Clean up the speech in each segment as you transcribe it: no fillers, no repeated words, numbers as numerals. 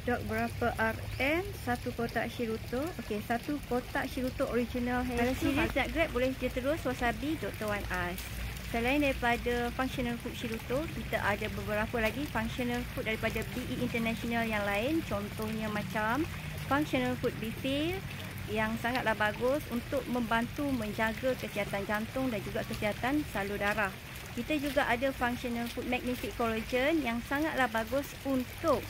Dok, berapa RM satu kotak Shirutto? Okey, satu kotak Shirutto original hair. Kalau serius nak grab, boleh je terus Wasabi Dr. Wan As. Selain daripada functional food Shirutto, kita ada beberapa lagi functional food daripada BE International yang lain. Contohnya macam functional food Bifil yang sangatlah bagus untuk membantu menjaga kesihatan jantung dan juga kesihatan salur darah. Kita juga ada functional food Magnific Collagen yang sangatlah bagus untuk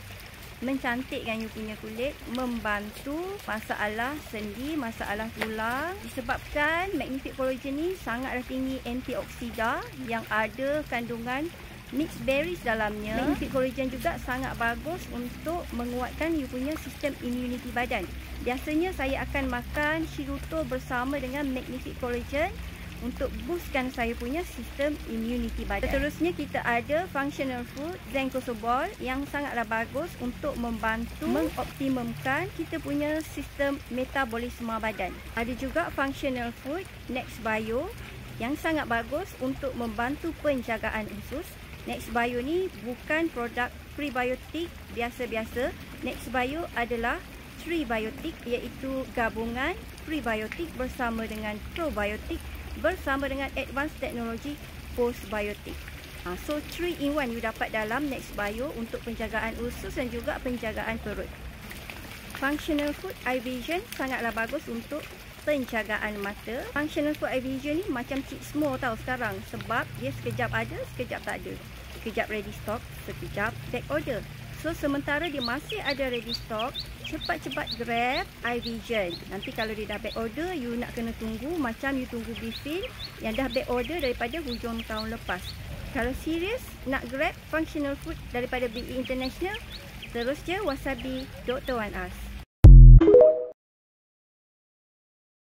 mencantikkan you punya kulit, membantu masalah sendi, masalah tulang. Disebabkan Magnific Collagen ni sangatlah tinggi antioksida yang ada kandungan mixed berries dalamnya. Magnific Collagen juga sangat bagus untuk menguatkan you punya sistem immunity badan. Biasanya saya akan makan Shirutto bersama dengan Magnific Collagen untuk boostkan saya punya sistem immunity badan. Seterusnya kita ada functional food Zenkosobol yang sangatlah bagus untuk membantu mengoptimumkan kita punya sistem metabolisme badan. Ada juga functional food Nextbio yang sangat bagus untuk membantu penjagaan usus. Nextbio ni bukan produk prebiotik biasa-biasa. Nextbio adalah prebiotik, iaitu gabungan prebiotik bersama dengan probiotik bersama dengan advanced teknologi postbiotik. So 3 in 1 you dapat dalam Nextbio untuk penjagaan usus dan juga penjagaan perut. Functional food eye vision sangatlah bagus untuk penjagaan mata. Functional food eye vision ni macam Cixmo tau sekarang, sebab dia sekejap ada, sekejap tak ada. Sekejap ready stock, sekejap back order. So sementara dia masih ada ready stock, cepat-cepat grab eye vision. Nanti kalau dia dah back order, you nak kena tunggu macam you tunggu Bifil yang dah back order daripada hujung tahun lepas. Kalau serius nak grab functional food daripada BE International, terus je Wasabi Dr. Wan As.